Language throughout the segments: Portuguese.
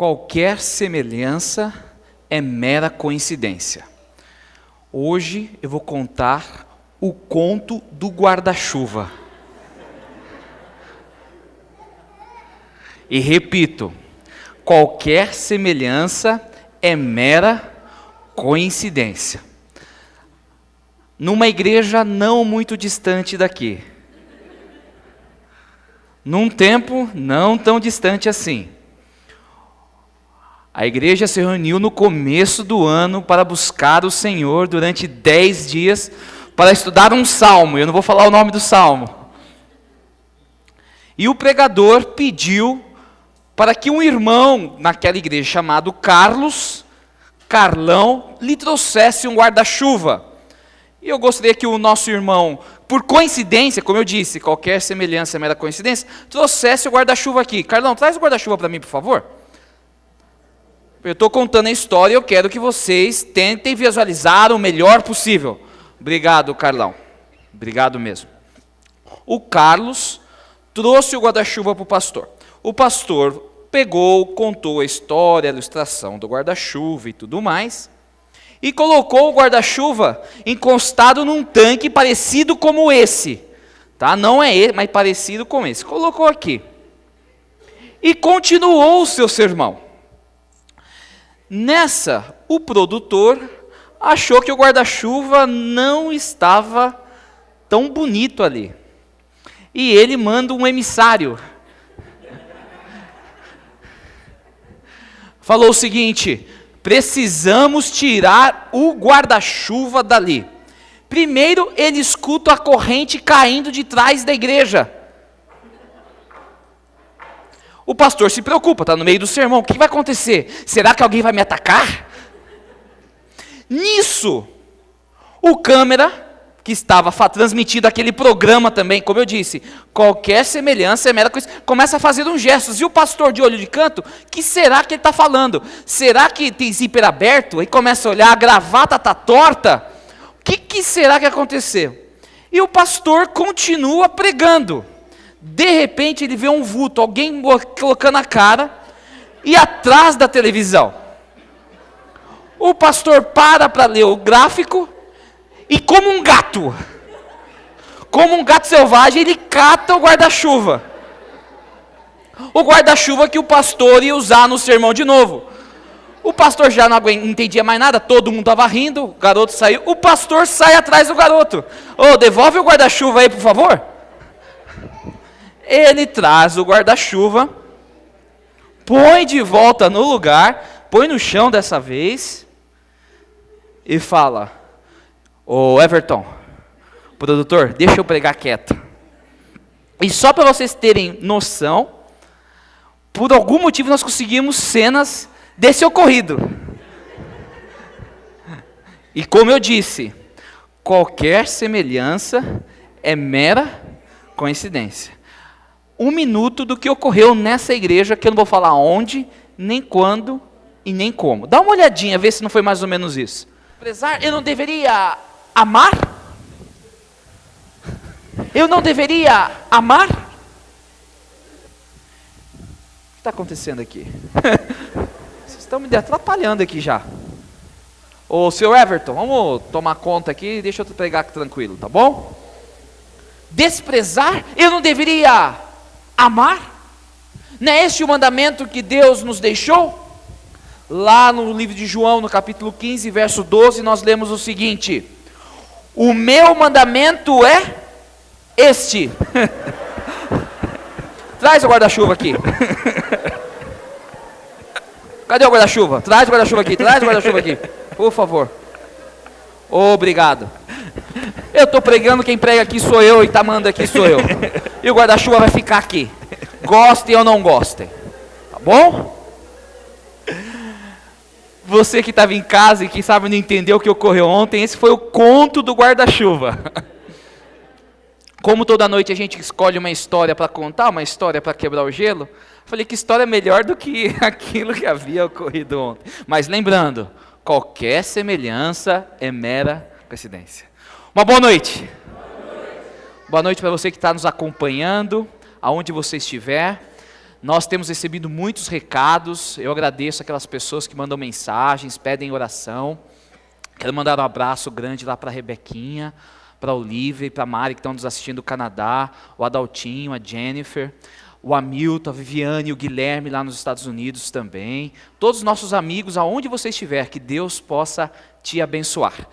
Qualquer semelhança é mera coincidência. Hoje eu vou contar o conto do guarda-chuva. E repito, qualquer semelhança é mera coincidência. Numa igreja não muito distante daqui, num tempo não tão distante assim, a igreja se reuniu no começo do ano para buscar o Senhor durante 10 dias para estudar um salmo. Eu não vou falar o nome do salmo. E o pregador pediu para que um irmão naquela igreja chamado Carlão, lhe trouxesse um guarda-chuva. E eu gostaria que o nosso irmão, por coincidência, como eu disse, qualquer semelhança é mera coincidência, trouxesse o guarda-chuva aqui. Carlão, traz o guarda-chuva para mim, por favor. Eu estou contando a história e eu quero que vocês tentem visualizar o melhor possível. Obrigado, Carlão. Obrigado mesmo. O Carlos trouxe o guarda-chuva para o pastor. O pastor pegou, contou a história, a ilustração do guarda-chuva e tudo mais, e colocou o guarda-chuva encostado num tanque parecido como esse. Tá? Não é ele, mas parecido com esse. Colocou aqui. E continuou o seu sermão. Nessa, o produtor achou que o guarda-chuva não estava tão bonito ali. E ele manda um emissário. Falou o seguinte: precisamos tirar o guarda-chuva dali. Primeiro, ele escuta a corrente caindo de trás da igreja. O pastor se preocupa, está no meio do sermão. O que vai acontecer? Será que alguém vai me atacar? Nisso, o câmera, que estava transmitindo aquele programa também, como eu disse, qualquer semelhança é mera coisa, começa a fazer uns gestos. E o pastor de olho de canto, que será que ele está falando? Será que tem zíper aberto? E começa a olhar, a gravata está torta? O que será que aconteceu? E o pastor continua pregando. De repente ele vê um vulto, alguém colocando a cara, e atrás da televisão. O pastor para ler o gráfico, e como um gato selvagem, ele cata o guarda-chuva. O guarda-chuva que o pastor ia usar no sermão de novo. O pastor já não entendia mais nada, todo mundo estava rindo, o garoto saiu, o pastor sai atrás do garoto. Devolve o guarda-chuva aí, por favor. Ele traz o guarda-chuva, põe de volta no lugar, põe no chão dessa vez, e fala: Everton, produtor, deixa eu pregar quieto. E só para vocês terem noção, por algum motivo nós conseguimos cenas desse ocorrido. E como eu disse, qualquer semelhança é mera coincidência. 1 minuto do que ocorreu nessa igreja, que eu não vou falar onde, nem quando e nem como. Dá uma olhadinha, vê se não foi mais ou menos isso. Eu não deveria amar? Eu não deveria amar? O que está acontecendo aqui? Vocês estão me atrapalhando aqui já. Ô, seu Everton, vamos tomar conta aqui, deixa eu pregar tranquilo, tá bom? Desprezar? Eu não deveria amar? Não é este o mandamento que Deus nos deixou? Lá no livro de João, no capítulo 15, verso 12, nós lemos o seguinte: o meu mandamento é este. Traz o guarda-chuva aqui. Cadê o guarda-chuva? Traz o guarda-chuva aqui, por favor. Obrigado. Eu estou pregando, quem prega aqui sou eu e está mandando aqui sou eu. E o guarda-chuva vai ficar aqui. Gostem ou não gostem. Tá bom? Você que estava em casa e que sabe não entendeu o que ocorreu ontem, esse foi o conto do guarda-chuva. Como toda noite a gente escolhe uma história para contar, uma história para quebrar o gelo, falei que história é melhor do que aquilo que havia ocorrido ontem. Mas lembrando, qualquer semelhança é mera coincidência. Uma boa noite. Boa noite para você que está nos acompanhando, aonde você estiver. Nós temos recebido muitos recados, eu agradeço aquelas pessoas que mandam mensagens, pedem oração. Quero mandar um abraço grande lá para a Rebequinha, para a Olivia e para a Mari que estão nos assistindo do Canadá, o Adaltinho, a Jennifer, o Hamilton, a Viviane e o Guilherme lá nos Estados Unidos também. Todos os nossos amigos, aonde você estiver, que Deus possa te abençoar.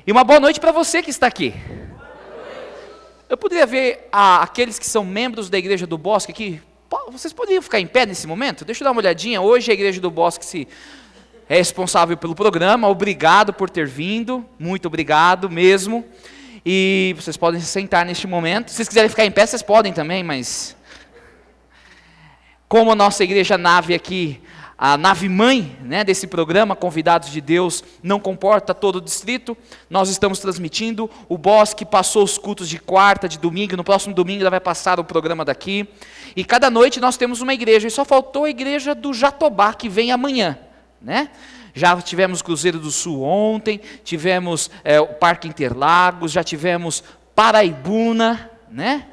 E uma boa noite para você que está aqui. Eu poderia ver aqueles que são membros da Igreja do Bosque aqui. Vocês poderiam ficar em pé nesse momento? Deixa eu dar uma olhadinha. Hoje a Igreja do Bosque é responsável pelo programa. Obrigado por ter vindo. Muito obrigado mesmo. E vocês podem se sentar neste momento. Se vocês quiserem ficar em pé, vocês podem também, mas... Como a nossa igreja nave aqui, a nave mãe, né, desse programa, Convidados de Deus, não comporta todo o distrito, nós estamos transmitindo. O Bosque passou os cultos de quarta, de domingo, no próximo domingo ela vai passar o programa daqui. E cada noite nós temos uma igreja, e só faltou a igreja do Jatobá, que vem amanhã, né? Já tivemos Cruzeiro do Sul ontem, tivemos o Parque Interlagos, já tivemos Paraibuna, né?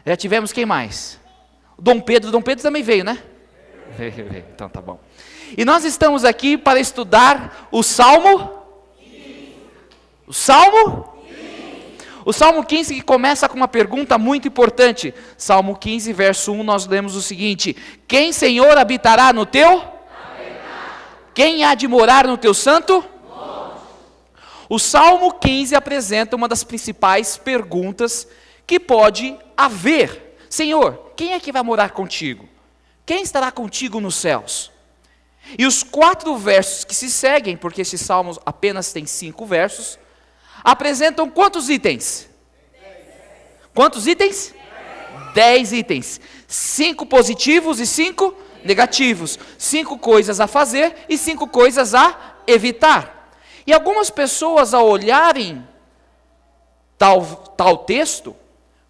Já tivemos quem mais? Dom Pedro também veio, né? Veio, então tá bom. E nós estamos aqui para estudar o Salmo? O Salmo? O Salmo 15 que começa com uma pergunta muito importante. Salmo 15, verso 1, nós lemos o seguinte: quem, Senhor, habitará no teu? Quem há de morar no teu santo? O Salmo 15 apresenta uma das principais perguntas que pode haver. Senhor, quem é que vai morar contigo? Quem estará contigo nos céus? E os 4 versos que se seguem, porque esse salmo apenas tem 5 versos, apresentam quantos itens? 10. Quantos itens? 10 itens. 5 positivos e 5 negativos. 5 coisas a fazer e 5 coisas a evitar. E algumas pessoas, ao olharem tal texto,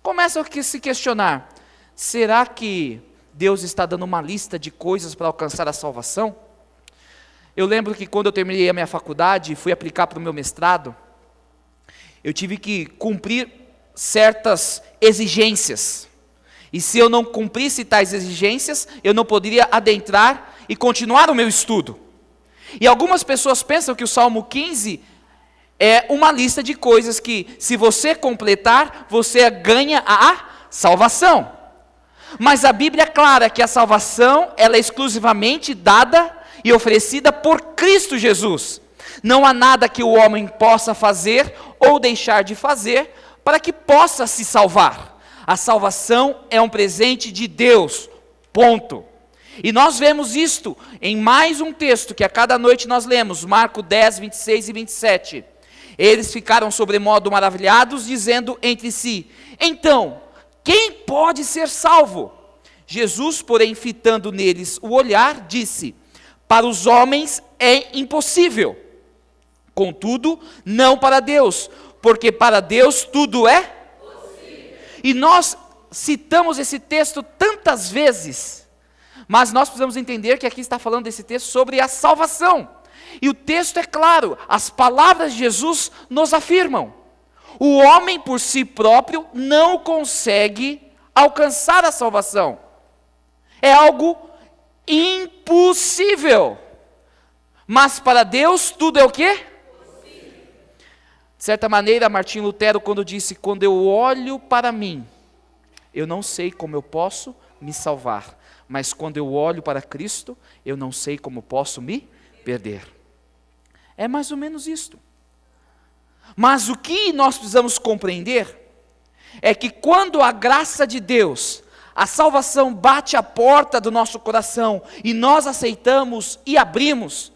começam a se questionar: será que Deus está dando uma lista de coisas para alcançar a salvação? Eu lembro que quando eu terminei a minha faculdade e fui aplicar para o meu mestrado, eu tive que cumprir certas exigências. E se eu não cumprisse tais exigências, eu não poderia adentrar e continuar o meu estudo. E algumas pessoas pensam que o Salmo 15 é uma lista de coisas que, se você completar, você ganha a salvação. Mas a Bíblia é clara que a salvação, ela é exclusivamente dada e oferecida por Cristo Jesus. Não há nada que o homem possa fazer ou deixar de fazer para que possa se salvar. A salvação é um presente de Deus, ponto. E nós vemos isto em mais um texto que a cada noite nós lemos, Marcos 10, 26 e 27. Eles ficaram sobremodo maravilhados, dizendo entre si: então, quem pode ser salvo? Jesus, porém, fitando neles o olhar, disse: para os homens é impossível, contudo, não para Deus, porque para Deus tudo é possível. E nós citamos esse texto tantas vezes, mas nós precisamos entender que aqui está falando desse texto sobre a salvação. E o texto é claro, as palavras de Jesus nos afirmam: o homem por si próprio não consegue alcançar a salvação. É algo impossível. Mas para Deus tudo é o quê? Possível. De certa maneira, Martim Lutero, quando disse: quando eu olho para mim, eu não sei como eu posso me salvar, mas quando eu olho para Cristo, eu não sei como posso me perder. É mais ou menos isto. Mas o que nós precisamos compreender é que quando a graça de Deus, a salvação bate à porta do nosso coração e nós aceitamos e abrimos,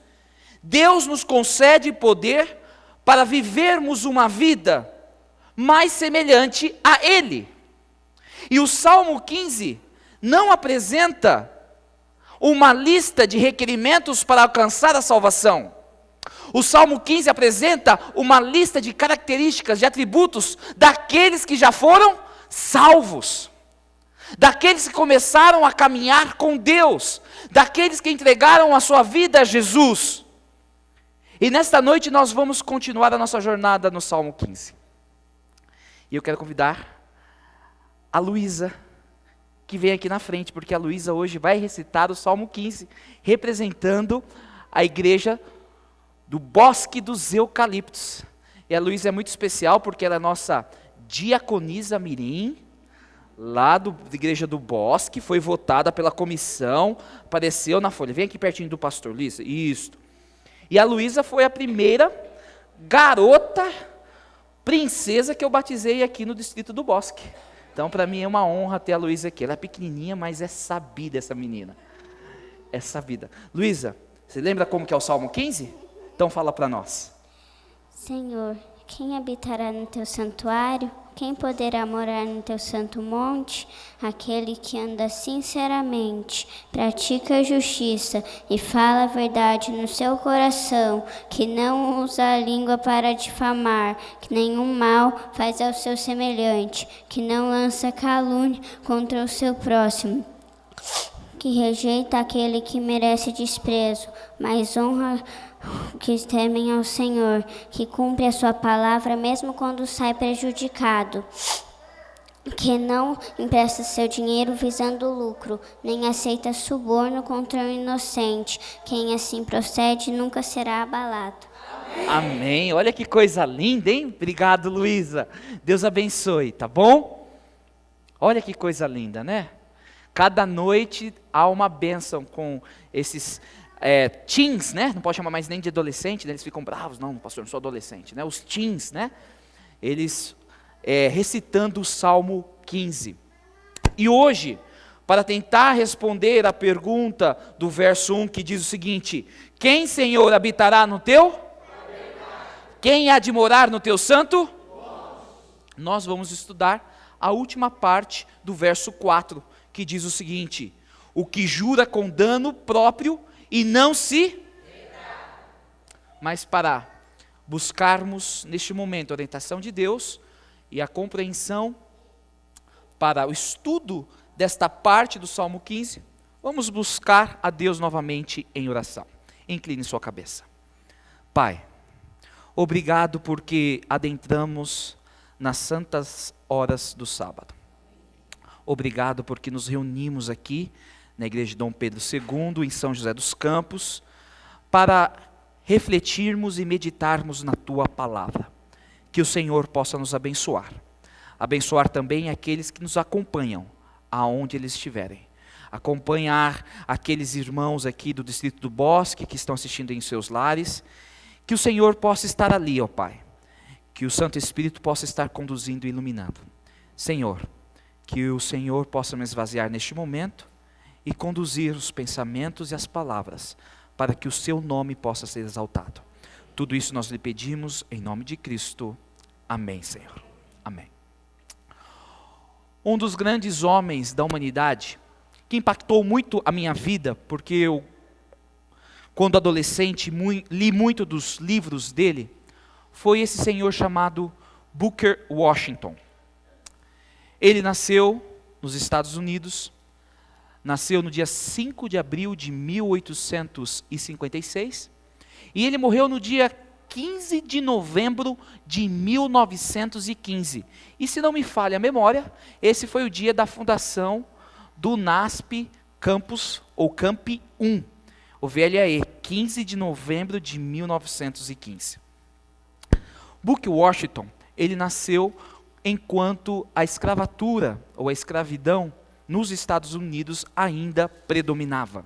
Deus nos concede poder para vivermos uma vida mais semelhante a Ele. E o Salmo 15 não apresenta uma lista de requerimentos para alcançar a salvação. O Salmo 15 apresenta uma lista de características, de atributos daqueles que já foram salvos, daqueles que começaram a caminhar com Deus, daqueles que entregaram a sua vida a Jesus. E nesta noite nós vamos continuar a nossa jornada no Salmo 15. E eu quero convidar a Luísa, que vem aqui na frente, porque a Luísa hoje vai recitar o Salmo 15, representando a igreja do Bosque dos Eucaliptos. E a Luísa é muito especial porque ela é nossa diaconisa mirim, lá da igreja do Bosque, foi votada pela comissão, apareceu na folha. Vem aqui pertinho do pastor, Luísa. Isso. E a Luísa foi a primeira garota princesa que eu batizei aqui no distrito do Bosque. Então, para mim é uma honra ter a Luísa aqui. Ela é pequenininha, mas é sabida essa menina. É sabida. Luísa, você lembra como que é o Salmo 15? Então fala para nós. Senhor, quem habitará no teu santuário? Quem poderá morar no teu santo monte? Aquele que anda sinceramente, pratica a justiça e fala a verdade no seu coração, que não usa a língua para difamar, que nenhum mal faz ao seu semelhante, que não lança calúnia contra o seu próximo, que rejeita aquele que merece desprezo, mas honra que temem ao Senhor, que cumpre a sua palavra mesmo quando sai prejudicado, que não empresta seu dinheiro visando lucro, nem aceita suborno contra o inocente. Quem assim procede nunca será abalado. Amém. Olha que coisa linda, hein? Obrigado, Luísa. Deus abençoe, tá bom? Olha que coisa linda, né? Cada noite há uma bênção com esses teens, né? Não pode chamar mais nem de adolescente, né? Eles ficam bravos. Não, pastor, não sou adolescente, né? Os teens, né? Eles recitando o Salmo 15. E hoje, para tentar responder a pergunta do verso 1, que diz o seguinte: quem, Senhor, habitará no teu? Quem há de morar no teu santo? Nós vamos estudar a última parte do verso 4, que diz o seguinte: o que jura com dano próprio e não se... Mas para buscarmos neste momento a orientação de Deus e a compreensão para o estudo desta parte do Salmo 15, vamos buscar a Deus novamente em oração. Incline sua cabeça. Pai, obrigado porque adentramos nas santas horas do sábado. Obrigado porque nos reunimos aqui na igreja de Dom Pedro II, em São José dos Campos, para refletirmos e meditarmos na Tua palavra. Que o Senhor possa nos abençoar. Abençoar também aqueles que nos acompanham, aonde eles estiverem. Acompanhar aqueles irmãos aqui do Distrito do Bosque, que estão assistindo em seus lares. Que o Senhor possa estar ali, ó Pai. Que o Santo Espírito possa estar conduzindo e iluminando. Senhor, que o Senhor possa me esvaziar neste momento e conduzir os pensamentos e as palavras, para que o seu nome possa ser exaltado. Tudo isso nós lhe pedimos em nome de Cristo. Amém, Senhor. Amém. Um dos grandes homens da humanidade, que impactou muito a minha vida, porque eu, quando adolescente, li muito dos livros dele, foi esse senhor chamado Booker Washington. Ele nasceu nos Estados Unidos, nasceu no dia 5 de abril de 1856, e ele morreu no dia 15 de novembro de 1915. E se não me falha a memória, esse foi o dia da fundação do NASP Campus, ou Camp 1, o VLAE, 15 de novembro de 1915. Booker Washington, ele nasceu enquanto a escravatura, ou a escravidão, nos Estados Unidos ainda predominava.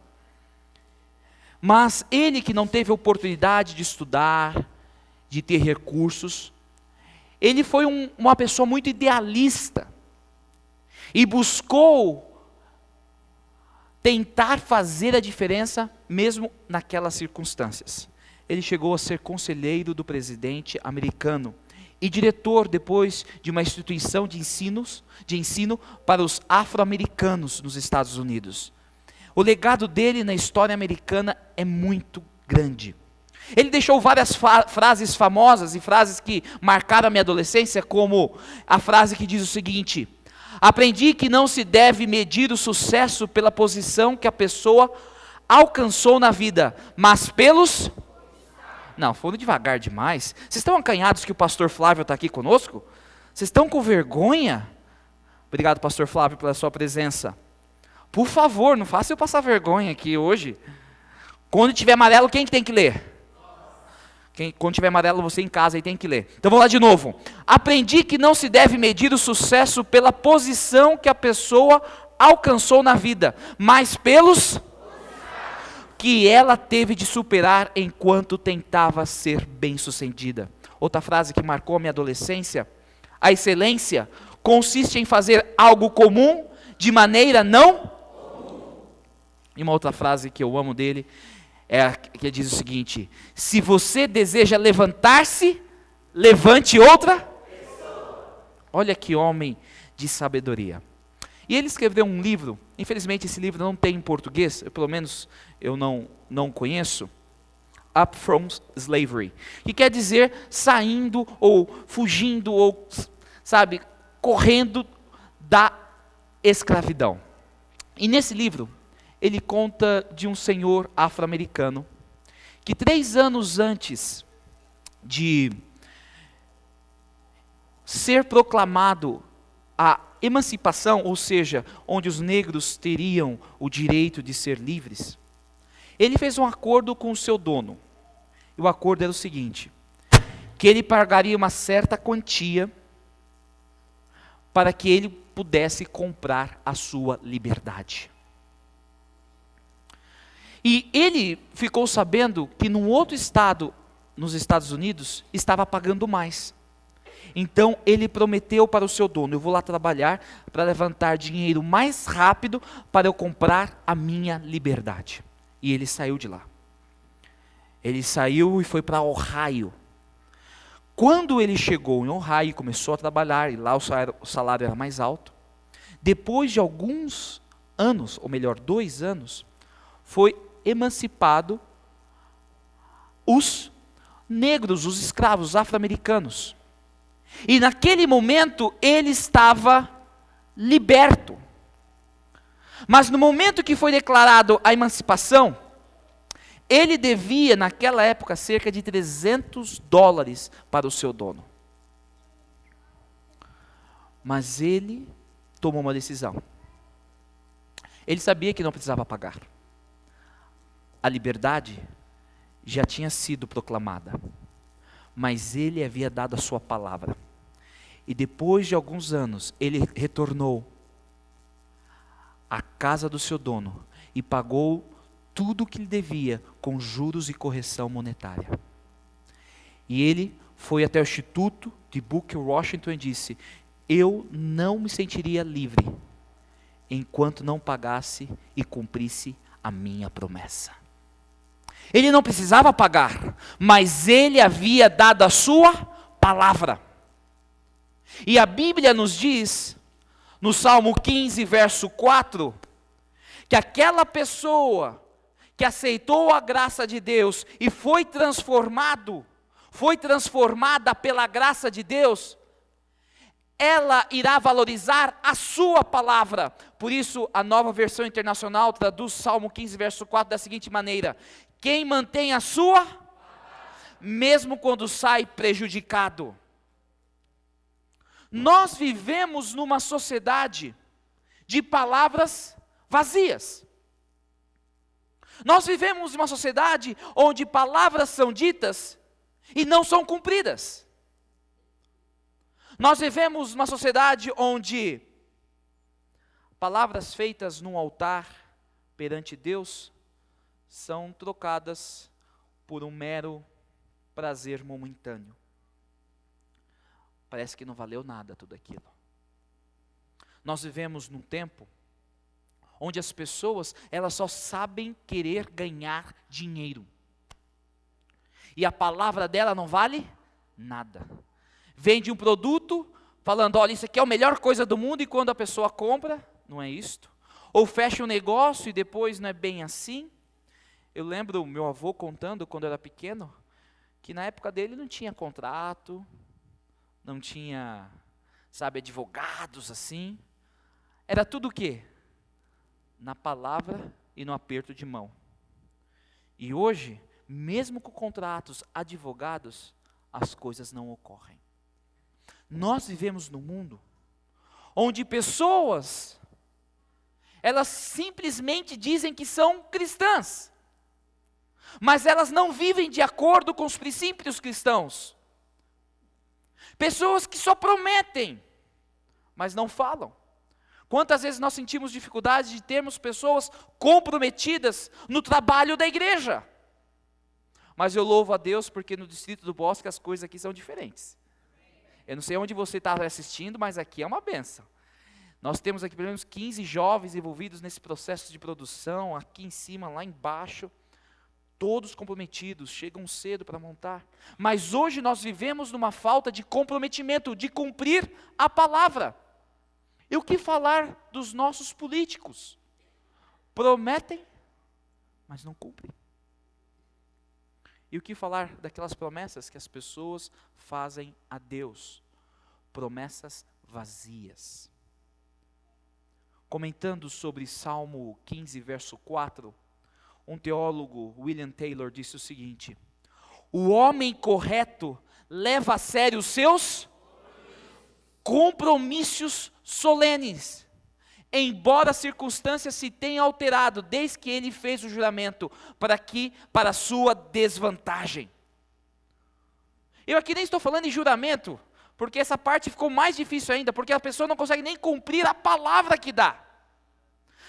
Mas ele que não teve oportunidade de estudar, de ter recursos, ele foi uma pessoa muito idealista, e buscou tentar fazer a diferença mesmo naquelas circunstâncias. Ele chegou a ser conselheiro do presidente americano, e diretor depois de uma instituição de ensino para os afro-americanos nos Estados Unidos. O legado dele na história americana é muito grande. Ele deixou várias frases famosas e frases que marcaram a minha adolescência, como a frase que diz o seguinte: aprendi que não se deve medir o sucesso pela posição que a pessoa alcançou na vida, mas pelos... Não, foram devagar demais. Vocês estão acanhados que o pastor Flávio está aqui conosco? Vocês estão com vergonha? Obrigado, pastor Flávio, pela sua presença. Por favor, não faça eu passar vergonha aqui hoje. Quando tiver amarelo, quem que tem que ler? Quando tiver amarelo, você em casa aí tem que ler. Então vamos lá de novo. Aprendi que não se deve medir o sucesso pela posição que a pessoa alcançou na vida, mas pelos que ela teve de superar enquanto tentava ser bem-sucedida. Outra frase que marcou a minha adolescência: a excelência consiste em fazer algo comum de maneira não comum. E uma outra frase que eu amo dele é a que diz o seguinte: se você deseja levantar-se, levante outra pessoa. Olha que homem de sabedoria. E ele escreveu um livro, infelizmente esse livro não tem em português, pelo menos eu não conheço, Up From Slavery, que quer dizer saindo ou fugindo ou, sabe, correndo da escravidão. E nesse livro, ele conta de um senhor afro-americano, que 3 anos antes de ser proclamado a emancipação, ou seja, onde os negros teriam o direito de ser livres, ele fez um acordo com o seu dono. E o acordo era o seguinte: que ele pagaria uma certa quantia para que ele pudesse comprar a sua liberdade. E ele ficou sabendo que num outro estado, nos Estados Unidos, estava pagando mais. Então ele prometeu para o seu dono: eu vou lá trabalhar para levantar dinheiro mais rápido para eu comprar a minha liberdade. E ele saiu de lá. Ele saiu e foi para Ohio. Quando ele chegou em Ohio e começou a trabalhar, e lá o salário era mais alto, depois de alguns anos, ou melhor, 2 anos, foi emancipado os negros, os escravos, os afro-americanos. E naquele momento ele estava liberto. Mas no momento que foi declarado a emancipação, ele devia naquela época cerca de $300 para o seu dono. Mas ele tomou uma decisão. Ele sabia que não precisava pagar. A liberdade já tinha sido proclamada, mas ele havia dado a sua palavra. E depois de alguns anos, ele retornou à casa do seu dono e pagou tudo o que lhe devia com juros e correção monetária. E ele foi até o Instituto de Booker Washington e disse: eu não me sentiria livre enquanto não pagasse e cumprisse a minha promessa. Ele não precisava pagar, mas ele havia dado a sua palavra. E a Bíblia nos diz, no Salmo 15, verso 4, que aquela pessoa que aceitou a graça de Deus e foi transformada pela graça de Deus, ela irá valorizar a sua palavra. Por isso, a Nova Versão Internacional traduz Salmo 15, verso 4 da seguinte maneira: quem mantém a sua, mesmo quando sai prejudicado. Nós vivemos numa sociedade de palavras vazias. Nós vivemos numa sociedade onde palavras são ditas e não são cumpridas. Nós vivemos numa sociedade onde palavras feitas num altar perante Deus são trocadas por um mero prazer momentâneo. Parece que não valeu nada tudo aquilo. Nós vivemos num tempo onde as pessoas, elas só sabem querer ganhar dinheiro. E a palavra dela não vale nada. Vende um produto falando: olha, isso aqui é a melhor coisa do mundo, e quando a pessoa compra, não é isto. Ou fecha um negócio e depois não é bem assim. Eu lembro meu avô contando, quando eu era pequeno, que na época dele não tinha contrato, não tinha, sabe, advogados assim. Era tudo o quê? Na palavra e no aperto de mão. E hoje, mesmo com contratos, advogados, as coisas não ocorrem. Nós vivemos num mundo onde pessoas, elas simplesmente dizem que são cristãs, mas elas não vivem de acordo com os princípios cristãos. Pessoas que só prometem, mas não falam. Quantas vezes nós sentimos dificuldade de termos pessoas comprometidas no trabalho da igreja? Mas eu louvo a Deus porque no Distrito do Bosque as coisas aqui são diferentes. Eu não sei onde você está assistindo, mas aqui é uma benção. Nós temos aqui pelo menos 15 jovens envolvidos nesse processo de produção, aqui em cima, lá embaixo. Todos comprometidos, chegam cedo para montar. Mas hoje nós vivemos numa falta de comprometimento, de cumprir a palavra. E o que falar dos nossos políticos? Prometem, mas não cumprem. E o que falar daquelas promessas que as pessoas fazem a Deus? Promessas vazias. Comentando sobre Salmo 15, verso 4, um teólogo, William Taylor, disse o seguinte: o homem correto leva a sério os seus compromissos solenes, embora as circunstâncias se tenham alterado desde que ele fez o juramento, para sua desvantagem. Eu aqui nem estou falando em juramento, porque essa parte ficou mais difícil ainda, porque a pessoa não consegue nem cumprir a palavra que dá,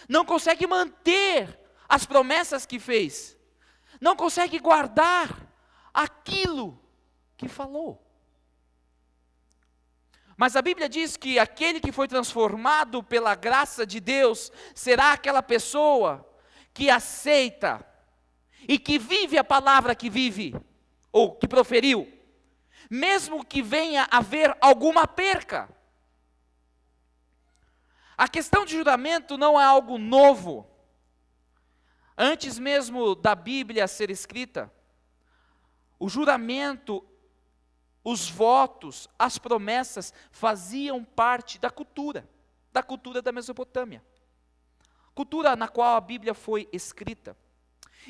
não consegue manter as promessas que fez, não consegue guardar aquilo que falou. Mas a Bíblia diz que aquele que foi transformado pela graça de Deus será aquela pessoa que aceita e que vive a palavra que vive, ou que proferiu, mesmo que venha a haver alguma perca. A questão de juramento não é algo novo. Antes mesmo da Bíblia ser escrita, o juramento, os votos, as promessas faziam parte da cultura da Mesopotâmia, cultura na qual a Bíblia foi escrita.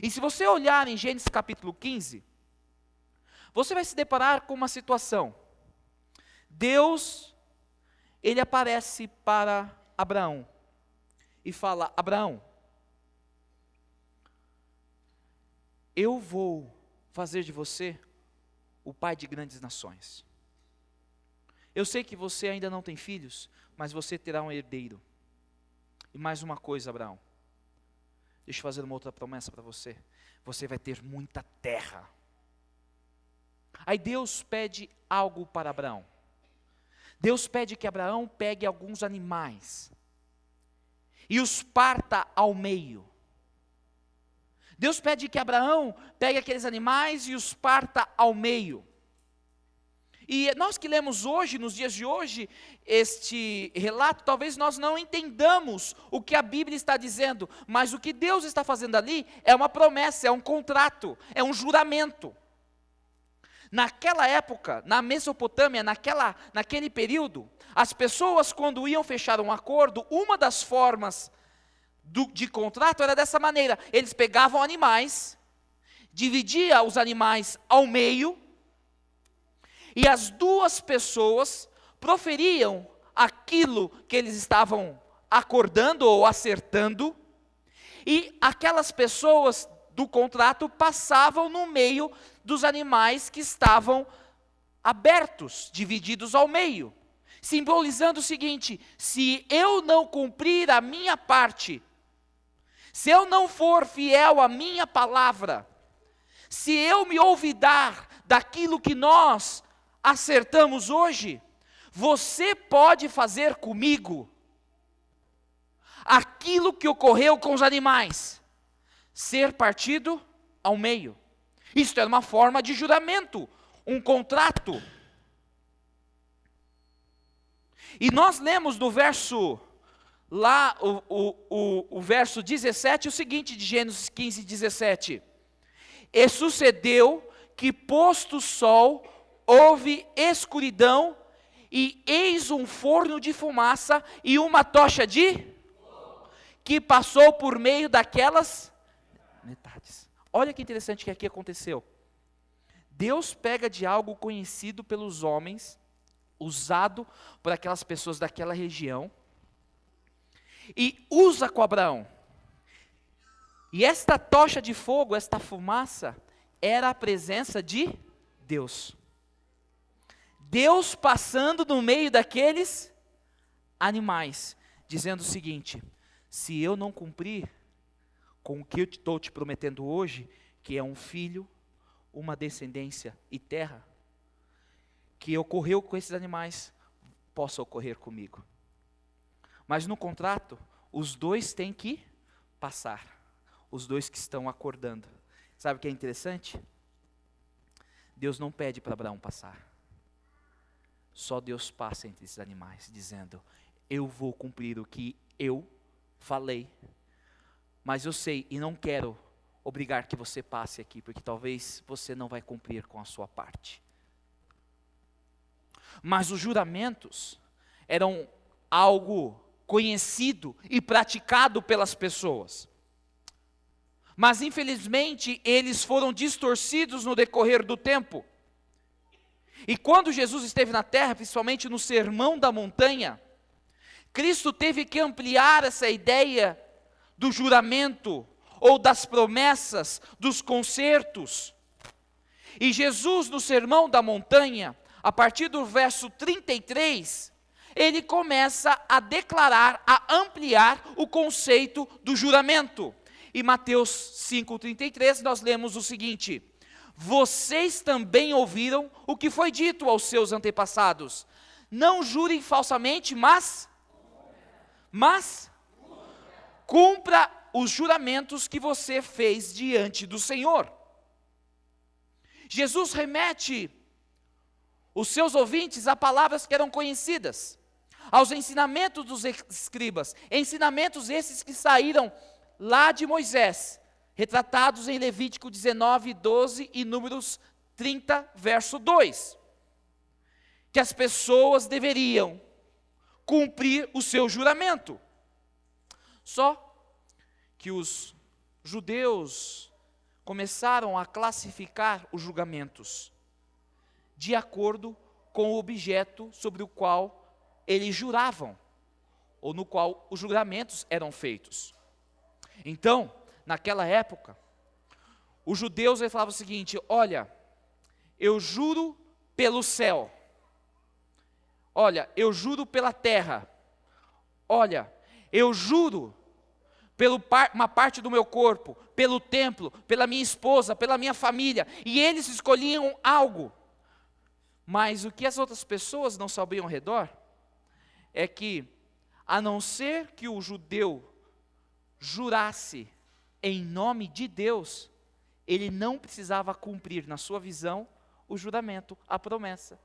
E se você olhar em Gênesis capítulo 15, você vai se deparar com uma situação. Deus, ele aparece para Abraão e fala: Abraão, eu vou fazer de você o pai de grandes nações. Eu sei que você ainda não tem filhos, mas você terá um herdeiro. E mais uma coisa, Abraão, deixa eu fazer uma outra promessa para você. Você vai ter muita terra. Aí Deus pede algo para Abraão. Deus pede que Abraão pegue alguns animais e os parta ao meio. Deus pede que Abraão pegue aqueles animais e os parta ao meio. E nós que lemos hoje, nos dias de hoje, este relato, talvez nós não entendamos o que a Bíblia está dizendo, mas o que Deus está fazendo ali é uma promessa, é um contrato, é um juramento. Naquela época, na Mesopotâmia, naquele período, as pessoas quando iam fechar um acordo, uma das formas de contrato era dessa maneira: eles pegavam animais, dividiam os animais ao meio, e as duas pessoas proferiam aquilo que eles estavam acordando ou acertando, e aquelas pessoas do contrato passavam no meio dos animais que estavam abertos, divididos ao meio, simbolizando o seguinte: se eu não cumprir a minha parte, se eu não for fiel à minha palavra, se eu me olvidar daquilo que nós acertamos hoje, você pode fazer comigo aquilo que ocorreu com os animais, ser partido ao meio. Isso era uma forma de juramento, um contrato. E nós lemos no verso, lá o verso 17, o seguinte de Gênesis 15, 17. E sucedeu que posto o sol, houve escuridão, e eis um forno de fumaça e uma tocha que passou por meio daquelas metades. Olha que interessante que aqui aconteceu. Deus pega de algo conhecido pelos homens, usado por aquelas pessoas daquela região, e usa com Abraão. E esta tocha de fogo, esta fumaça, era a presença de Deus. Deus passando no meio daqueles animais, dizendo o seguinte: se eu não cumprir com o que eu estou te prometendo hoje, que é um filho, uma descendência e terra, que ocorreu com esses animais, possa ocorrer comigo. Mas no contrato, os dois têm que passar. Os dois que estão acordando. Sabe o que é interessante? Deus não pede para Abraão passar. Só Deus passa entre esses animais, dizendo: eu vou cumprir o que eu falei, mas eu sei e não quero obrigar que você passe aqui, porque talvez você não vai cumprir com a sua parte. Mas os juramentos eram algo conhecido e praticado pelas pessoas. Mas infelizmente eles foram distorcidos no decorrer do tempo. E quando Jesus esteve na terra, principalmente no Sermão da Montanha, Cristo teve que ampliar essa ideia do juramento, ou das promessas, dos concertos. E Jesus no Sermão da Montanha, a partir do verso 33, ele começa a declarar, a ampliar o conceito do juramento. Em Mateus 5,33 nós lemos o seguinte: vocês também ouviram o que foi dito aos seus antepassados, não jurem falsamente, mas cumpra os juramentos que você fez diante do Senhor. Jesus remete os seus ouvintes a palavras que eram conhecidas, aos ensinamentos dos escribas, ensinamentos esses que saíram lá de Moisés, retratados em Levítico 19, 12 e Números 30, verso 2. Que as pessoas deveriam cumprir o seu juramento. Só que os judeus começaram a classificar os julgamentos de acordo com o objeto sobre o qual eles juravam, ou no qual os juramentos eram feitos. Então, naquela época, os judeus falavam o seguinte: olha, eu juro pelo céu, olha, eu juro pela terra, olha, eu juro pela uma parte do meu corpo, pelo templo, pela minha esposa, pela minha família, e eles escolhiam algo. Mas o que as outras pessoas não sabiam ao redor, é que, a não ser que o judeu jurasse em nome de Deus, ele não precisava cumprir, na sua visão, o juramento, a promessa.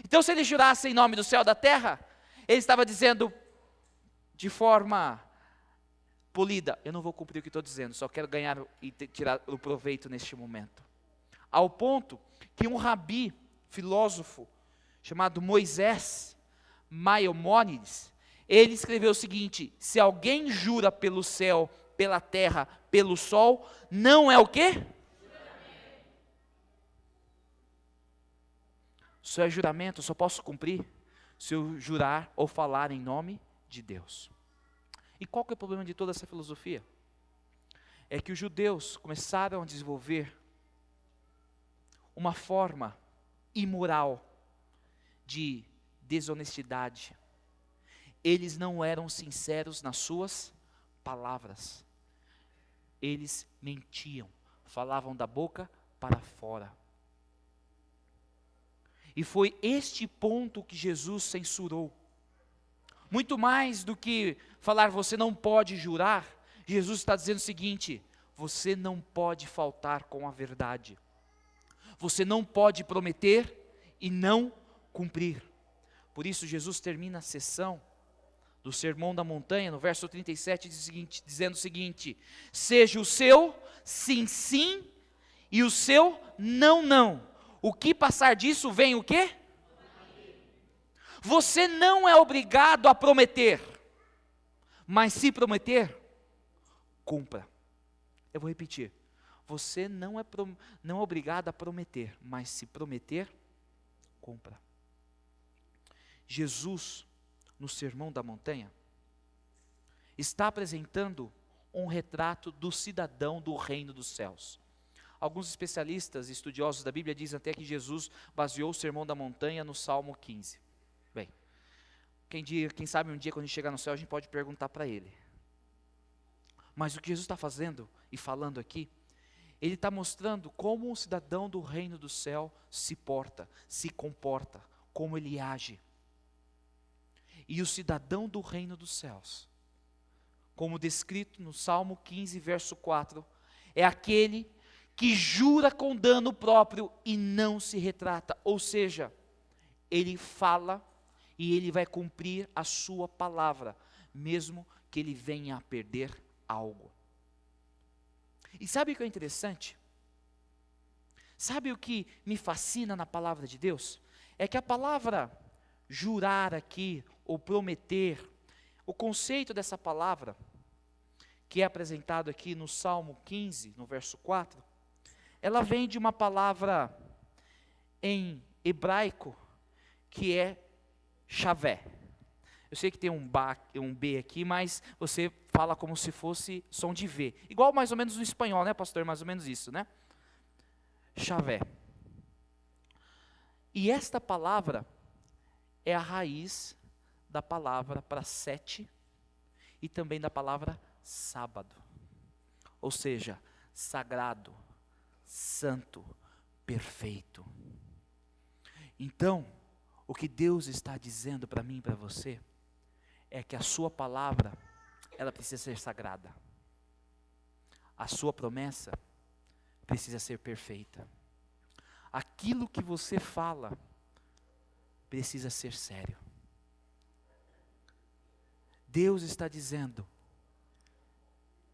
Então, se ele jurasse em nome do céu e da terra, ele estava dizendo de forma polida: eu não vou cumprir o que estou dizendo, só quero ganhar e tirar o proveito neste momento. Ao ponto que um rabi, filósofo, chamado Moisés Maimônides, ele escreveu o seguinte: se alguém jura pelo céu, pela terra, pelo sol, não é o quê? Só é juramento, só posso cumprir se eu jurar ou falar em nome de Deus. E qual que é o problema de toda essa filosofia? É que os judeus começaram a desenvolver uma forma imoral de desonestidade. Eles não eram sinceros nas suas palavras. Eles mentiam, falavam da boca para fora. E foi este ponto que Jesus censurou. Muito mais do que falar você não pode jurar, Jesus está dizendo o seguinte: você não pode faltar com a verdade. Você não pode prometer e não cumprir. Por isso Jesus termina a sessão do Sermão da Montanha, no verso 37, dizendo o seguinte: seja o seu sim, sim, e o seu não, não. O que passar disso vem o quê? Você não é obrigado a prometer, mas se prometer, cumpra. Eu vou repetir: você não é obrigado a prometer, mas se prometer, cumpra. Jesus, no Sermão da Montanha, está apresentando um retrato do cidadão do reino dos céus. Alguns especialistas e estudiosos da Bíblia dizem até que Jesus baseou o Sermão da Montanha no Salmo 15. Bem, quem sabe um dia quando a gente chegar no céu a gente pode perguntar para ele. Mas o que Jesus está fazendo e falando aqui, ele está mostrando como um cidadão do reino do céu se porta, se comporta, como ele age. E o cidadão do reino dos céus, como descrito no Salmo 15, verso 4, é aquele que jura com dano próprio e não se retrata. Ou seja, ele fala e ele vai cumprir a sua palavra, mesmo que ele venha a perder algo. E sabe o que é interessante? Sabe o que me fascina na palavra de Deus? É que a palavra jurar aqui, ou prometer, o conceito dessa palavra, que é apresentado aqui no Salmo 15, no verso 4, ela vem de uma palavra em hebraico, que é chavé. Eu sei que tem um B aqui, mas você fala como se fosse som de V. Igual mais ou menos no espanhol, né, pastor? Mais ou menos isso, né? Chavé. E esta palavra é a raiz da palavra para 7 e também da palavra sábado. Ou seja, sagrado, santo, perfeito. Então, o que Deus está dizendo para mim e para você é que a sua palavra, ela precisa ser sagrada. A sua promessa precisa ser perfeita. Aquilo que você fala precisa ser sério. Deus está dizendo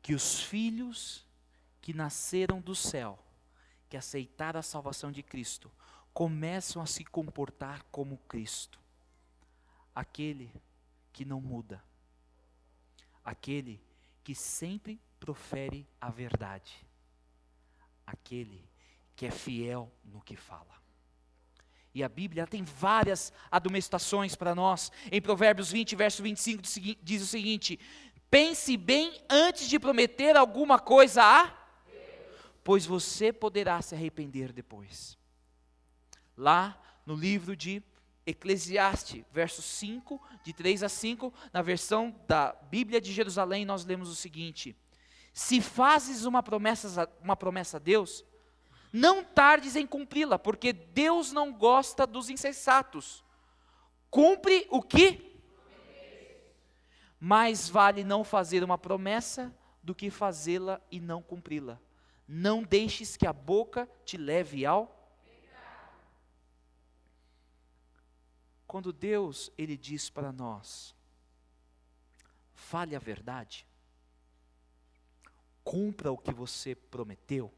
que os filhos que nasceram do céu, que aceitaram a salvação de Cristo, começam a se comportar como Cristo. Aquele que não muda. Aquele que sempre profere a verdade. Aquele que é fiel no que fala. E a Bíblia tem várias admoestações para nós. Em Provérbios 20, verso 25, diz o seguinte: pense bem antes de prometer alguma coisa pois você poderá se arrepender depois. Lá no livro de Eclesiastes, verso 5, de 3 a 5, na versão da Bíblia de Jerusalém, nós lemos o seguinte: se fazes uma promessa a Deus, não tardes em cumpri-la, porque Deus não gosta dos insensatos. Cumpre o que? Mais vale não fazer uma promessa do que fazê-la e não cumpri-la. Não deixes que a boca te leve ao pecado. Quando Deus, Ele diz para nós, fale a verdade, cumpra o que você prometeu,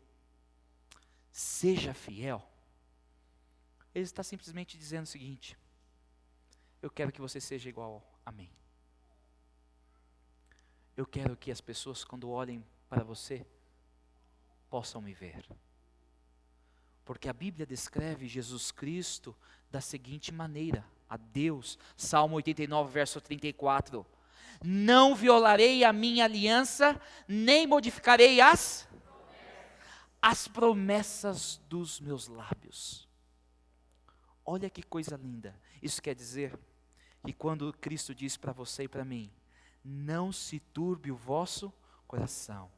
seja fiel, Ele está simplesmente dizendo o seguinte: eu quero que você seja igual a mim. Eu quero que as pessoas, quando olhem para você, possam me ver. Porque a Bíblia descreve Jesus Cristo da seguinte maneira, a Deus, Salmo 89, verso 34, não violarei a minha aliança, nem modificarei as promessas dos meus lábios. Olha que coisa linda. Isso quer dizer que quando Cristo diz para você e para mim, não se turbe o vosso coração.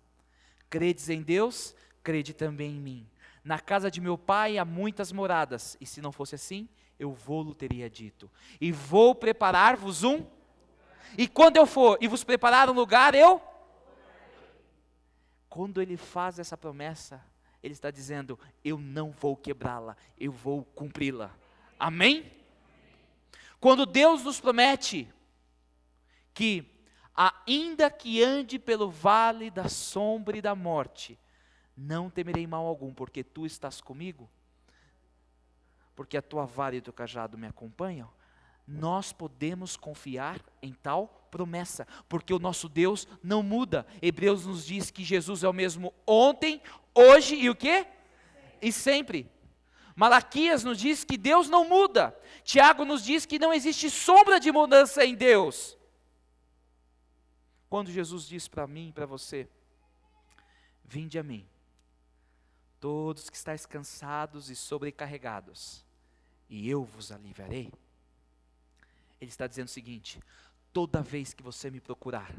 Credes em Deus, crede também em mim. Na casa de meu pai há muitas moradas, e se não fosse assim, eu vou-lo teria dito. E vou preparar-vos e quando eu for e vos preparar um lugar, quando ele faz essa promessa, ele está dizendo, eu não vou quebrá-la, eu vou cumpri-la. Amém? Quando Deus nos promete que ainda que ande pelo vale da sombra e da morte, não temerei mal algum, porque tu estás comigo, porque a tua vara e o teu cajado me acompanham, nós podemos confiar em tal promessa, porque o nosso Deus não muda. Hebreus nos diz que Jesus é o mesmo ontem, hoje e o quê? E sempre. Malaquias nos diz que Deus não muda. Tiago nos diz que não existe sombra de mudança em Deus. quando Jesus diz para mim e para você: vinde a mim, todos que estáis cansados e sobrecarregados, e eu vos aliviarei. Ele está dizendo o seguinte: toda vez que você me procurar,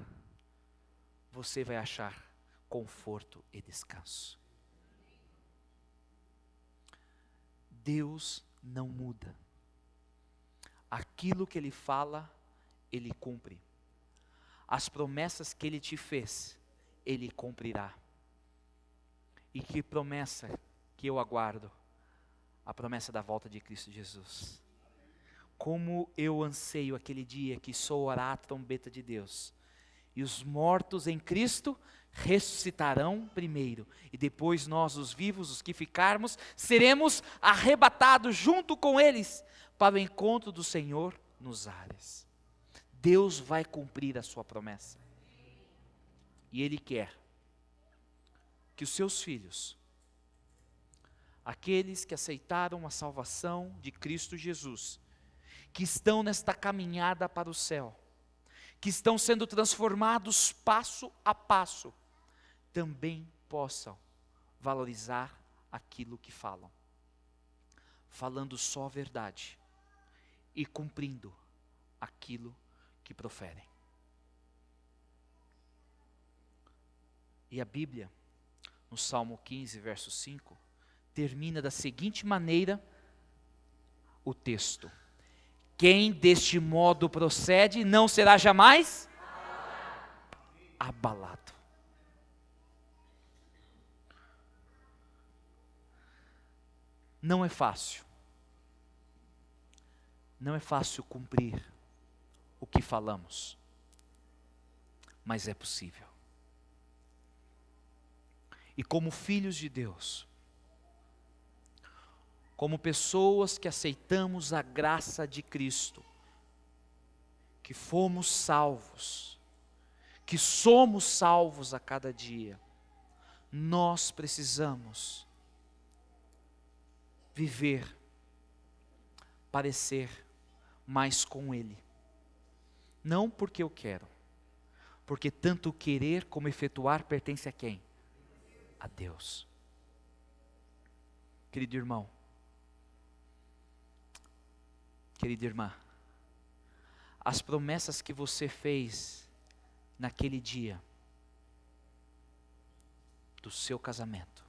você vai achar conforto e descanso. Deus não muda. Aquilo que Ele fala, Ele cumpre. As promessas que Ele te fez, Ele cumprirá. E que promessa que eu aguardo? A promessa da volta de Cristo Jesus. Como eu anseio aquele dia que soará a trombeta de Deus, e os mortos em Cristo ressuscitarão primeiro, e depois nós, os vivos, os que ficarmos, seremos arrebatados junto com eles, para o encontro do Senhor nos ares. Deus vai cumprir a sua promessa, e Ele quer que os seus filhos, aqueles que aceitaram a salvação de Cristo Jesus, que estão nesta caminhada para o céu, que estão sendo transformados passo a passo, também possam valorizar aquilo que falam, falando só a verdade e cumprindo aquilo que proferem. E a Bíblia, no Salmo 15, verso 5, termina da seguinte maneira o texto: quem deste modo procede não será jamais abalado. Não é fácil. Não é fácil cumprir o que falamos, mas é possível. E como filhos de Deus, como pessoas que aceitamos a graça de Cristo, que fomos salvos, que somos salvos a cada dia, nós precisamos viver, parecer mais com Ele. Não porque eu quero, porque tanto querer como efetuar pertence a quem? A Deus. Querido irmão, querida irmã, as promessas que você fez naquele dia do seu casamento,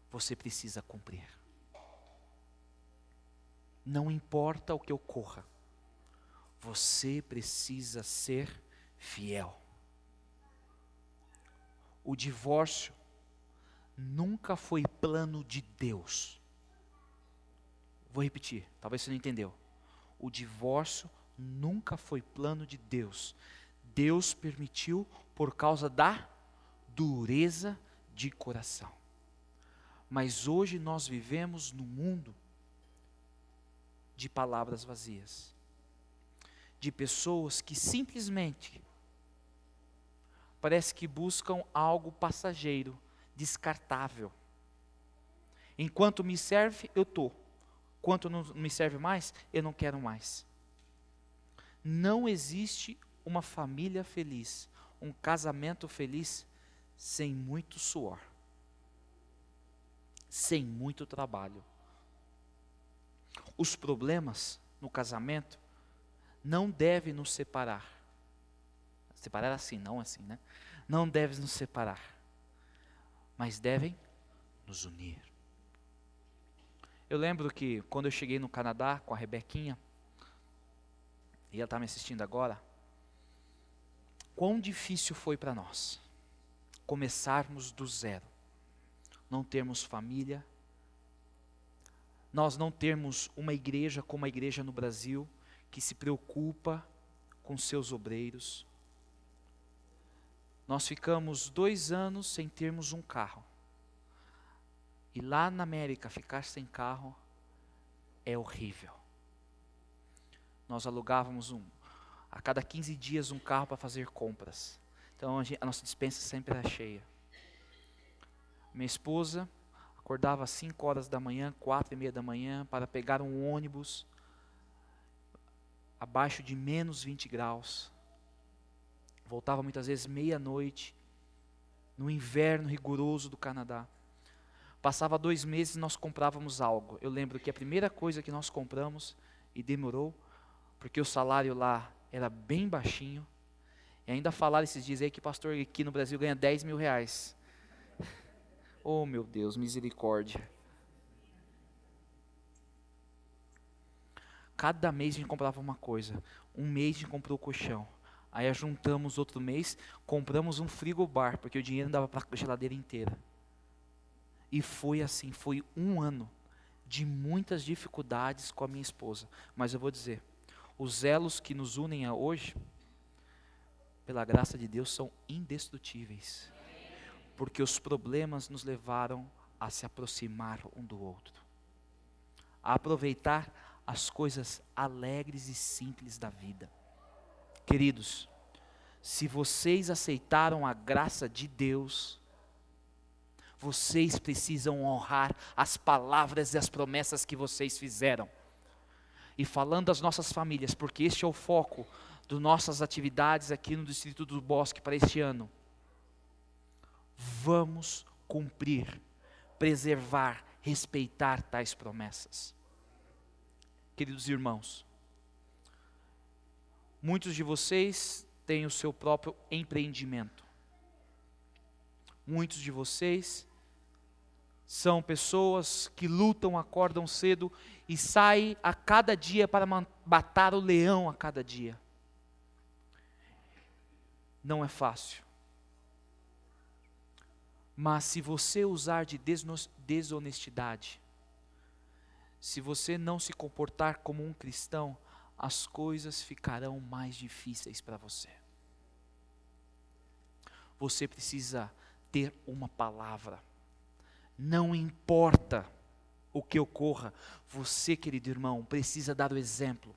você precisa cumprir. Não importa o que ocorra, você precisa ser fiel. O divórcio nunca foi plano de Deus. Vou repetir, talvez você não entendeu. O divórcio nunca foi plano de Deus. Deus permitiu por causa da dureza de coração. Mas hoje nós vivemos num mundo de palavras vazias, de pessoas que simplesmente parece que buscam algo passageiro, descartável. Enquanto me serve, eu estou. Quanto não me serve mais, eu não quero mais. Não existe uma família feliz, um casamento feliz, sem muito suor, sem muito trabalho. Os problemas no casamento não devem nos separar. Separar assim, não assim, né? Não devem nos separar, mas devem nos unir. Eu lembro que quando eu cheguei no Canadá com a Rebequinha, e ela está me assistindo agora, quão difícil foi para nós começarmos do zero, não termos família, nós não termos uma igreja como a igreja no Brasil, que se preocupa com seus obreiros. Nós ficamos 2 anos sem termos um carro. E lá na América, ficar sem carro é horrível. Nós alugávamos a cada 15 dias um carro para fazer compras. Então a nossa despensa sempre era cheia. Minha esposa acordava às 5 horas da manhã, 4:30 da manhã, para pegar um ônibus abaixo de menos 20 graus. voltava muitas vezes meia-noite, no inverno rigoroso do Canadá. Passava 2 meses e nós comprávamos algo. Eu lembro que a primeira coisa que nós compramos, e demorou, porque o salário lá era bem baixinho, e ainda falaram esses dias aí que o pastor aqui no Brasil ganha 10 mil reais. Oh meu Deus, misericórdia. Cada mês a gente comprava uma coisa. Um mês a gente comprou o colchão. Aí juntamos outro mês, compramos um frigobar, porque o dinheiro não dava para a geladeira inteira. E foi assim, foi um ano de muitas dificuldades com a minha esposa. Mas eu vou dizer, os elos que nos unem a hoje, pela graça de Deus, são indestrutíveis. Porque os problemas nos levaram a se aproximar um do outro. A aproveitar as coisas alegres e simples da vida. Queridos, se vocês aceitaram a graça de Deus, vocês precisam honrar as palavras e as promessas que vocês fizeram. E falando das nossas famílias, porque este é o foco das nossas atividades aqui no Distrito do Bosque para este ano. Vamos cumprir, preservar, respeitar tais promessas. Queridos irmãos, muitos de vocês têm o seu próprio empreendimento. Muitos de vocês são pessoas que lutam, acordam cedo e saem a cada dia para matar o leão a cada dia. Não é fácil. Mas se você usar de desonestidade, se você não se comportar como um cristão, as coisas ficarão mais difíceis para você. Você precisa ter uma palavra. Não importa o que ocorra, você, querido irmão, precisa dar o exemplo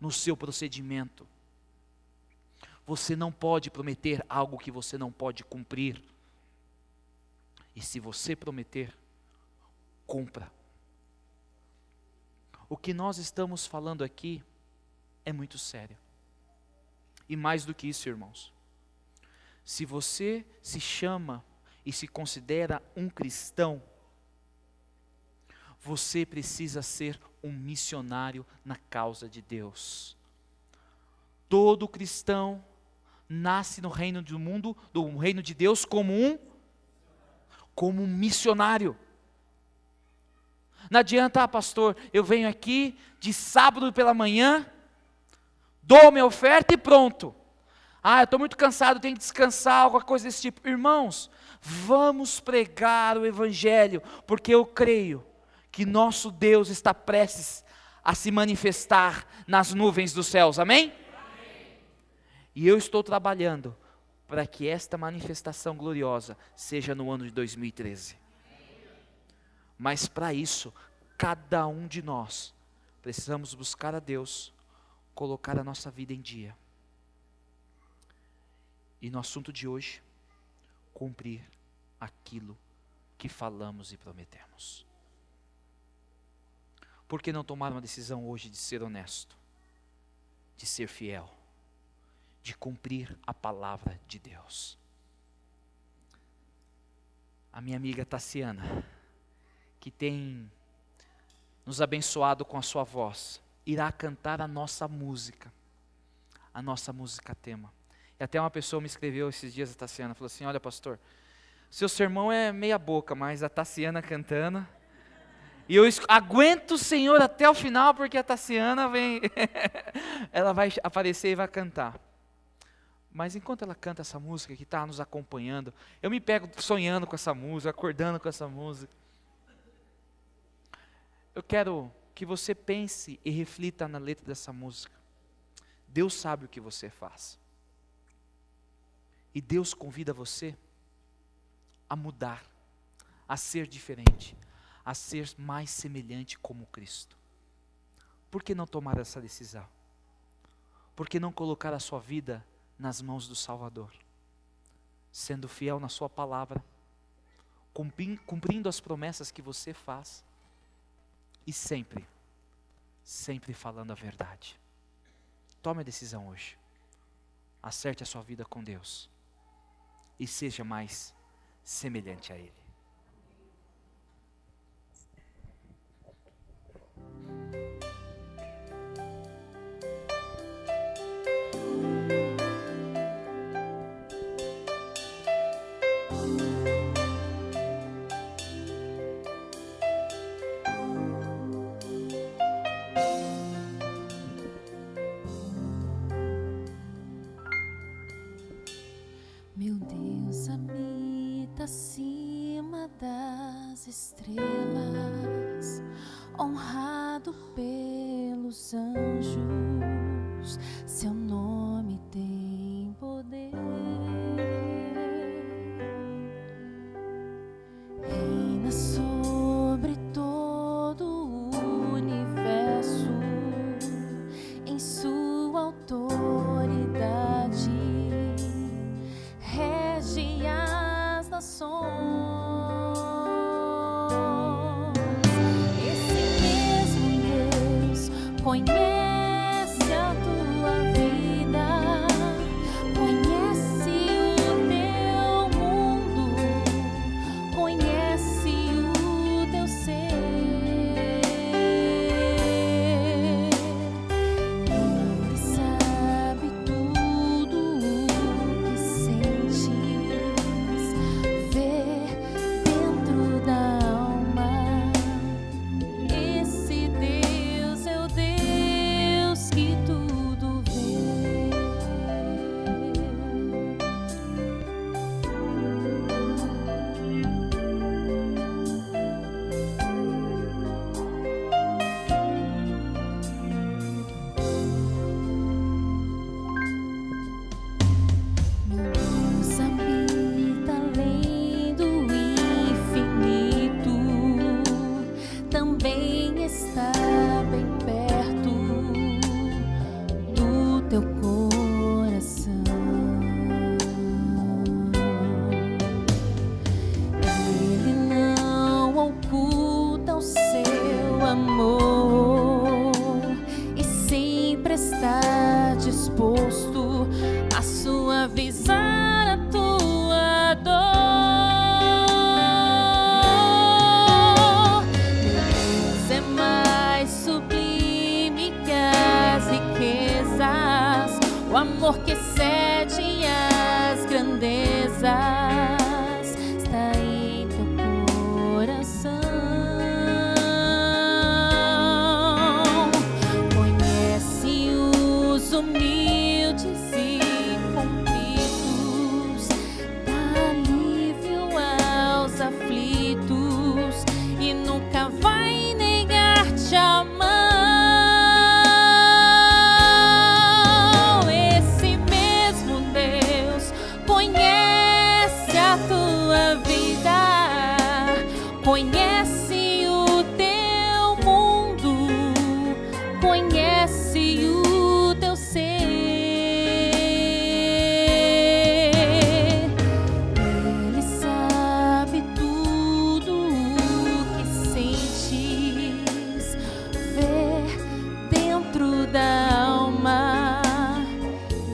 no seu procedimento. Você não pode prometer algo que você não pode cumprir. E se você prometer, cumpra. O que nós estamos falando aqui é muito sério. E mais do que isso, irmãos, se você se chama e se considera um cristão, você precisa ser um missionário na causa de Deus. Todo cristão nasce no reino do mundo, do reino de Deus, como um missionário. Não adianta, pastor, eu venho aqui de sábado pela manhã, dou minha oferta e pronto. Eu estou muito cansado, tenho que descansar, alguma coisa desse tipo. Irmãos, vamos pregar o Evangelho, porque eu creio que nosso Deus está prestes a se manifestar nas nuvens dos céus, amém? Amém. E eu estou trabalhando para que esta manifestação gloriosa seja no ano de 2013. Mas para isso, cada um de nós precisamos buscar a Deus, colocar a nossa vida em dia. E no assunto de hoje, cumprir aquilo que falamos e prometemos. Por que não tomar uma decisão hoje de ser honesto, de ser fiel, de cumprir a palavra de Deus? A minha amiga Tassiana, que tem nos abençoado com a sua voz, irá cantar a nossa música tema. E até uma pessoa me escreveu esses dias, a Tassiana, falou assim: olha, pastor, seu sermão é meia boca, mas a Tassiana cantando, e eu aguento o Senhor até o final, porque a Tassiana vem, ela vai aparecer e vai cantar. Mas enquanto ela canta essa música que está nos acompanhando, eu me pego sonhando com essa música, acordando com essa música. Eu quero que você pense e reflita na letra dessa música. Deus sabe o que você faz. E Deus convida você a mudar, a ser diferente, a ser mais semelhante como Cristo. Por que não tomar essa decisão? Por que não colocar a sua vida nas mãos do Salvador? Sendo fiel na sua palavra, cumprindo as promessas que você faz, e sempre falando a verdade. Tome a decisão hoje. acerte a sua vida com Deus e seja mais semelhante a Ele. Meu Deus habita acima das estrelas, honrado pelos anjos, seu nome tem poder. Reina sobre todo o universo, em sua autoridade rege as nações. Esse mesmo Deus conhece a tua vida, conhece o teu mundo, conhece o teu ser. Ele sabe tudo o que sentes, vê dentro da alma. Esse Deus é o Deus que tudo vê. Meu Deus habita além do infinito, também está bem perto do teu coração. Ele não oculta o seu amor e sempre está disposto a suavizar a tua dor. Deus é mais sublime que as riquezas, o amor que excede as grandezas está em teu coração. Conhece os humildes e contritos, dá alívio aos aflitos e nunca vai negar-te a mão. Esse mesmo Deus conhece a tua vida, conhece o teu mundo, conhece o teu ser. Ele sabe tudo o que sentes, vê dentro da alma.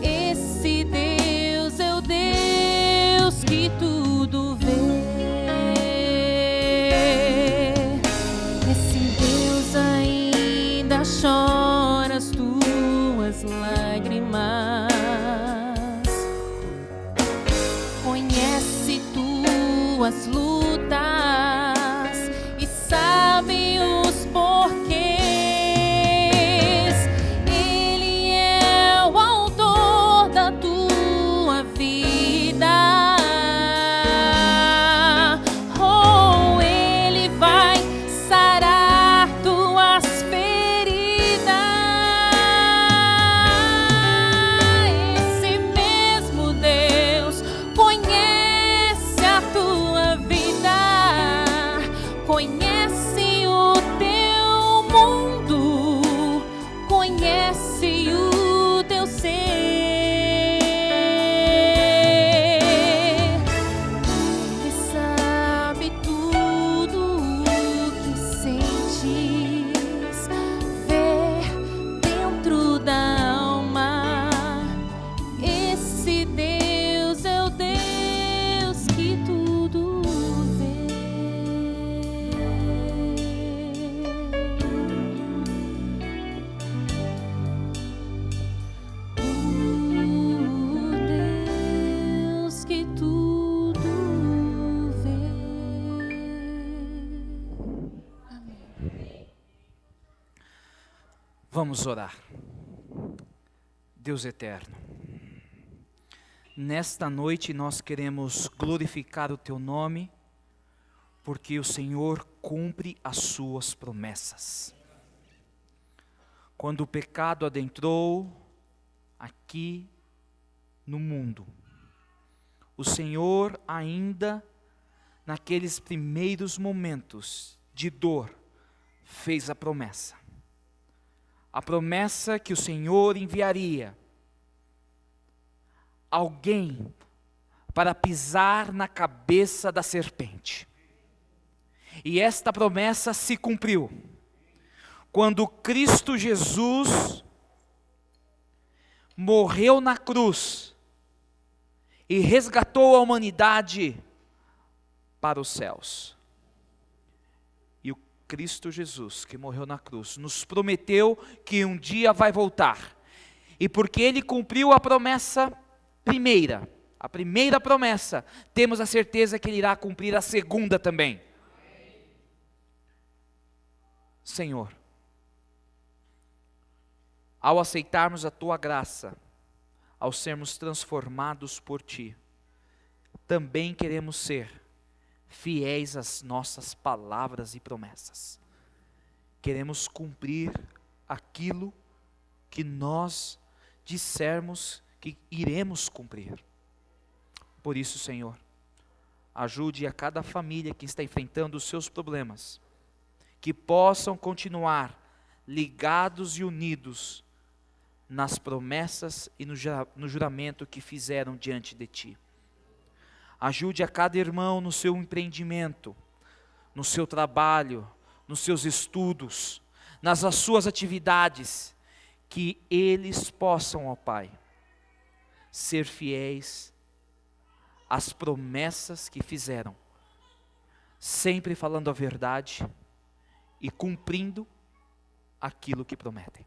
Esse Deus é o Deus que tudo vê. Esse Deus ainda chora as tuas lágrimas, conhece tuas lutas e sabe os porquês. Ele é o autor da tua vida. Oh, ele vai sarar tuas feridas. Esse mesmo Deus conhece a tua vida. Se Deus é o Deus que tudo vê. O Deus que tudo vê. Amém. Vamos orar. Deus eterno, nesta noite nós queremos glorificar o Teu nome, porque o Senhor cumpre as suas promessas. Quando o pecado adentrou aqui no mundo, o Senhor ainda, naqueles primeiros momentos de dor, fez a promessa que o Senhor enviaria alguém para pisar na cabeça da serpente. E esta promessa se cumpriu quando Cristo Jesus morreu na cruz e resgatou a humanidade para os céus. E o Cristo Jesus, que morreu na cruz, nos prometeu que um dia vai voltar. E porque Ele cumpriu a promessa primeira, a primeira promessa, temos a certeza que Ele irá cumprir a segunda também. Senhor, ao aceitarmos a Tua graça, ao sermos transformados por Ti, também queremos ser fiéis às nossas palavras e promessas. Queremos cumprir aquilo que nós dissermos que iremos cumprir. Por isso, Senhor, ajude a cada família que está enfrentando os seus problemas, que possam continuar ligados e unidos nas promessas e no juramento que fizeram diante de Ti. Ajude a cada irmão no seu empreendimento, no seu trabalho, nos seus estudos, nas suas atividades, que eles possam, ó Pai, ser fiéis às promessas que fizeram, sempre falando a verdade e cumprindo aquilo que prometem.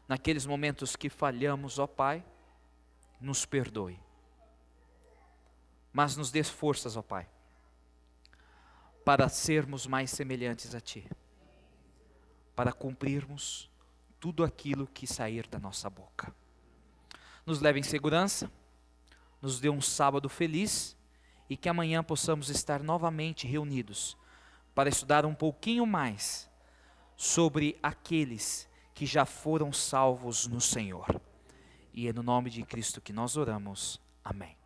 Naqueles momentos que falhamos, ó Pai, nos perdoe. Mas nos dê forças, ó Pai, para sermos mais semelhantes a Ti, para cumprirmos tudo aquilo que sair da nossa boca. Nos leve em segurança, nos dê um sábado feliz e que amanhã possamos estar novamente reunidos para estudar um pouquinho mais sobre aqueles que já foram salvos no Senhor. E é no nome de Cristo que nós oramos. Amém.